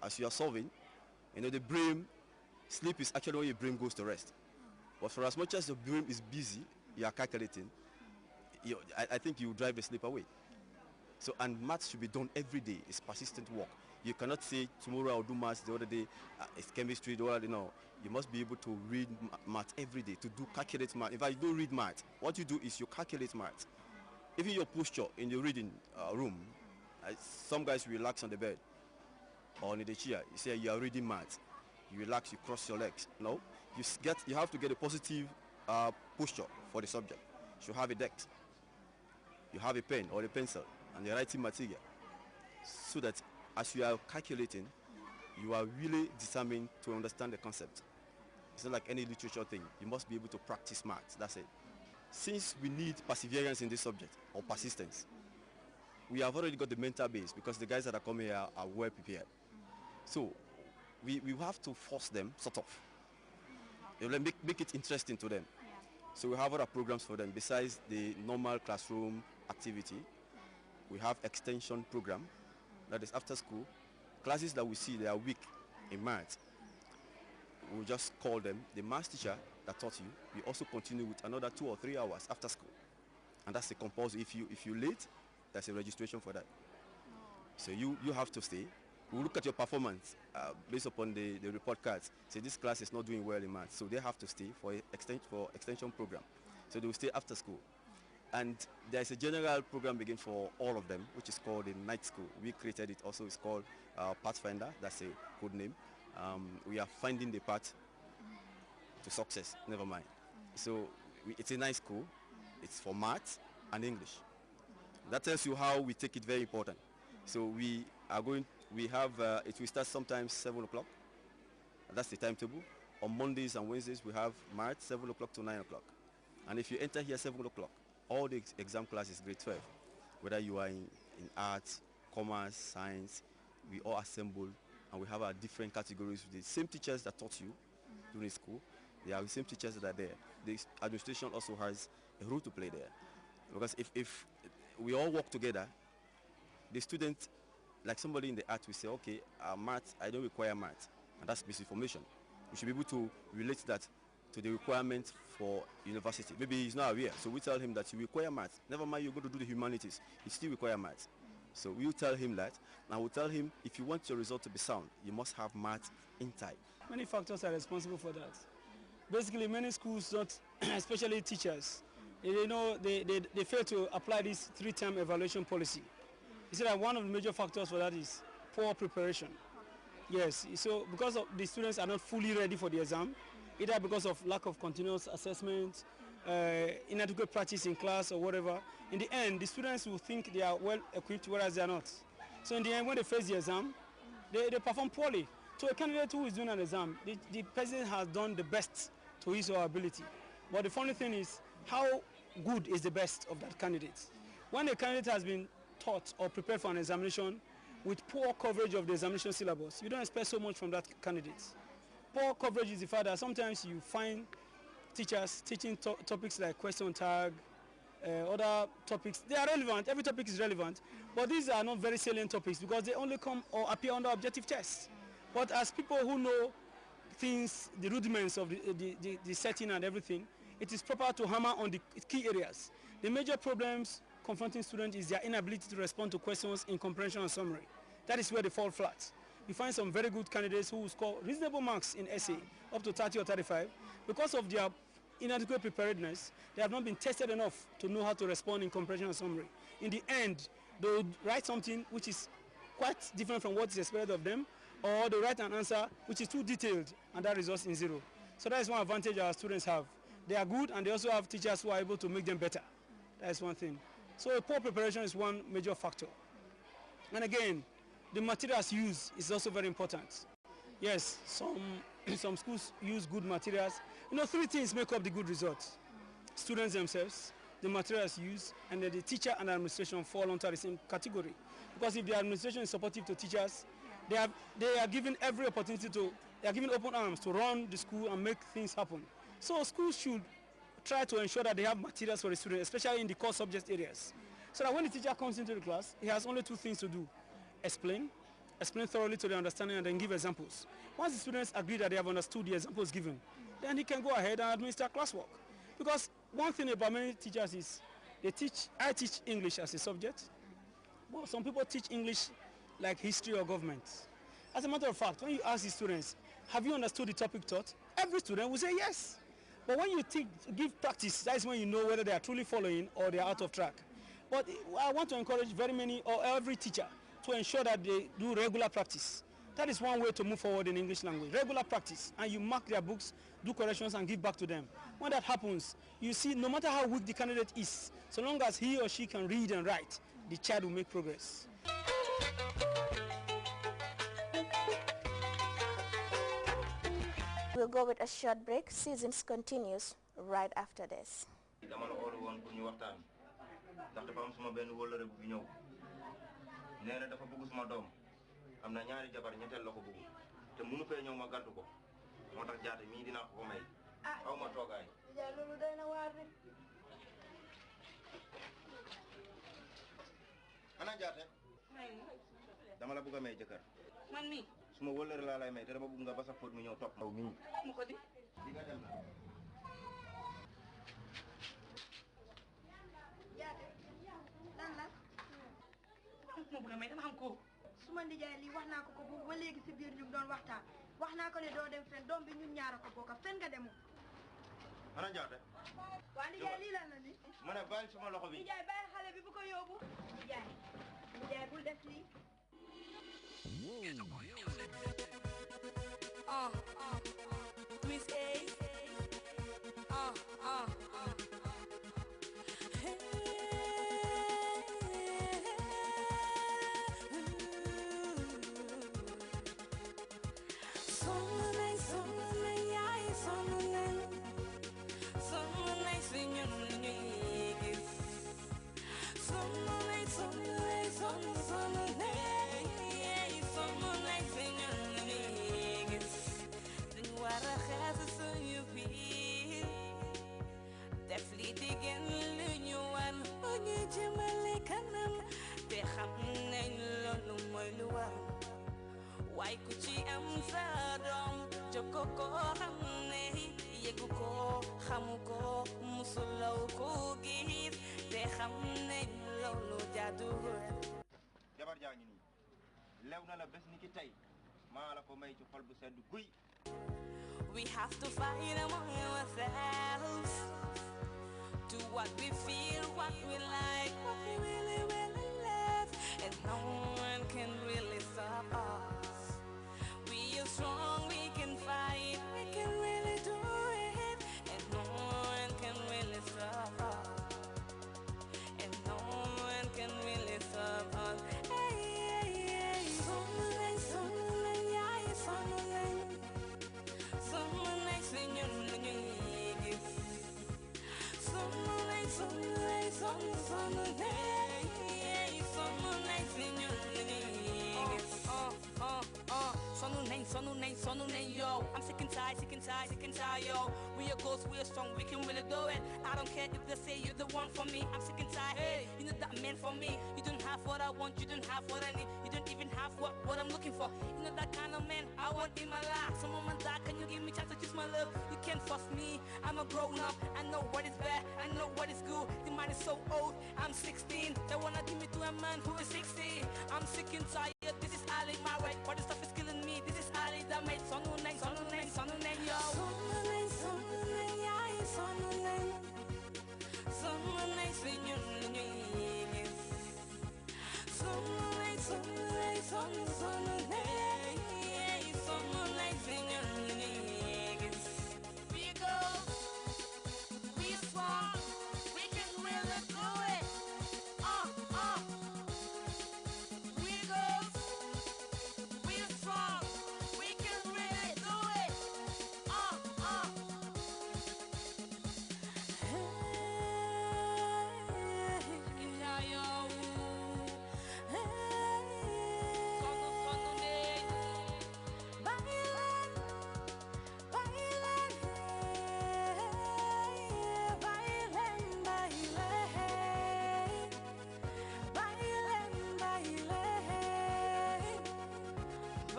as you are solving, the brain, sleep is actually when your brain goes to rest. But for as much as your brain is busy, you are calculating, I think you drive the sleep away. So, and maths should be done every day. It's persistent work. You cannot say, tomorrow I'll do maths, the other day it's chemistry, the other day, no. You must be able to read math every day, to do calculate math. In fact, you don't read math. What you do is you calculate math. Even your posture in the reading room, some guys relax on the bed or in the chair. You say you are reading math. You relax, you cross your legs. No, you have to get a positive posture for the subject. You should have a desk. You have a pen or a pencil and the writing material, so that as you are calculating, you are really determined to understand the concept. It's not like any literature thing. You must be able to practice maths. That's it. Since we need perseverance in this subject, or persistence, we have already got the mental base because the guys that are coming here are well prepared. So we have to force them, sort of. Make it interesting to them. So we have other programs for them besides the normal classroom activity. We have extension program, that is after school. Classes that we see they are weak in maths, we'll just call them the maths teacher that taught you. We also continue with another 2 or 3 hours after school, and that's a compulsory. If you're late, there's a registration for that. So you have to stay. We'll look at your performance based upon the report cards. Say this class is not doing well in maths, so they have to stay for extension program. So they will stay after school. And there's a general program begin for all of them, which is called the night school. We created it also. It's called Pathfinder. That's a code name. We are finding the path to success. Never mind. So it's a night school. It's for maths and English. That tells you how we take it very important. So we have, it will start sometimes 7 o'clock. That's the timetable. On Mondays and Wednesdays, we have maths 7 o'clock to 9 o'clock. And if you enter here 7 o'clock, all the exam classes, grade 12, whether you are in arts, commerce, science, we all assemble and we have our different categories with the same teachers that taught you during school. They are the same teachers that are there. The administration also has a role to play there. Because if we all work together, the student, like somebody in the art, will say, okay, math, I don't require math, and that's misinformation. We should be able to relate that to the requirement for university. Maybe he's not aware, so we tell him that you require maths. Never mind, you're going to do the humanities, you still require maths. So we'll tell him that, and we'll tell him if you want your result to be sound, you must have maths in time. Many factors are responsible for that. Basically, many schools, especially teachers, they fail to apply this 3-term evaluation policy. You see that one of the major factors for that is poor preparation. Yes, so because of the students are not fully ready for the exam, either because of lack of continuous assessment, inadequate practice in class or whatever, in the end, the students will think they are well equipped, whereas they are not. So in the end, when they face the exam, they perform poorly. So a candidate who is doing an exam, the person has done the best to his or her ability. But the funny thing is, how good is the best of that candidate? When a candidate has been taught or prepared for an examination with poor coverage of the examination syllabus, you don't expect so much from that candidate. Poor coverage is the fact that sometimes you find teachers teaching topics like question tag, other topics. They are relevant, every topic is relevant, but these are not very salient topics because they only come or appear under objective tests. But as people who know things, the rudiments of the setting and everything, it is proper to hammer on the key areas. The major problems confronting students is their inability to respond to questions in comprehension and summary. That is where they fall flat. You find some very good candidates who score reasonable marks in essay, up to 30 or 35. Because of their inadequate preparedness, they have not been tested enough to know how to respond in comprehension and summary. In the end, they will write something which is quite different from what is expected of them, or they write an answer which is too detailed, and that results in 0. So that is one advantage our students have. They are good, and they also have teachers who are able to make them better. That is one thing. So poor preparation is one major factor. And again, the materials used is also very important. Yes, some schools use good materials. 3 things make up the good results. Students themselves, the materials used, and then the teacher and administration fall under the same category. Because if the administration is supportive to teachers, they are given every opportunity they are given open arms to run the school and make things happen. So schools should try to ensure that they have materials for the students, especially in the core subject areas. So that when the teacher comes into the class, he has only 2 things to do: explain explain thoroughly to their understanding and then give examples. Once the students agree that they have understood the examples given, then he can go ahead and administer classwork. Because one thing about many teachers is I teach English as a subject, but some people teach English like history or government. As a matter of fact, when you ask the students, have you understood the topic taught? Every student will say yes. But when you give practice, that is when you know whether they are truly following or they are out of track. But I want to encourage every teacher to ensure that they do regular practice. That is one way to move forward in English language. Regular practice, and you mark their books, do corrections, and give back to them. When that happens, you see, no matter how weak the candidate is, so long as he or she can read and write, the child will make progress. We'll go with a short break. Seasons continues right after this. am na ñaari jabar ñetteel la ko bëgg te mënu fee ñëw ma gàddu ko moo tax jaate mii dinaa ko may aw ma toogaay ja loolu doy na waar de ana jaate dama la bëgg a may jëkkër man mi suma wëllëre laa lay may te dama bëgg nga ba sa fóot mi ñëw topp aw mii mu ko di nga dem na jaate lan la mo bëgg a may dama xam ko suma ndijaay lii wax naa ko boobu ba léegi si biir ñu doon waxtaan wax naa ko ne doo dem fen doom bi ñun ñaara ko bokk fen nga demu ana jaate waa ndijaay lii lan la ni ma ne bàyyi sama loxo bi ndijaay bàyyi xale bi bu ko yóbbu ndijaay bul def lii Miss A Why could she am sadom joko ko xamne yegu ko xamu ko musulaw ko gis te xamne lolu jadu jabar jaa ngi nii lew na la bés ni ki tey maa la ko may ci xol bu sedd guy we have to fight among ourselves do what we feel what we like what we really love and no one can really stop us strong, we can fight, we can really do it, and no one can really stop us, and no one can really stop us. Hey, hey, hey. Someone, someone, yeah, someone, someone, someone, someone, hey, someone, Sonu name, yo. I'm sick and tired, yo. We are ghosts, we are strong, we can really do it. I don't care if they say you're the one for me. I'm sick and tired, hey, you know that man for me. You don't have what I want, you don't have what I need. You don't even have what I'm looking for. You know that kind of man I want in my life. Some moment that can you give me chance to choose my love? You can't force me, I'm a grown up. I know what is bad, I know what is good. The man is so old, I'm 16. They wanna give me to a man who is 60. I'm sick and tired, this is all in my way. What is the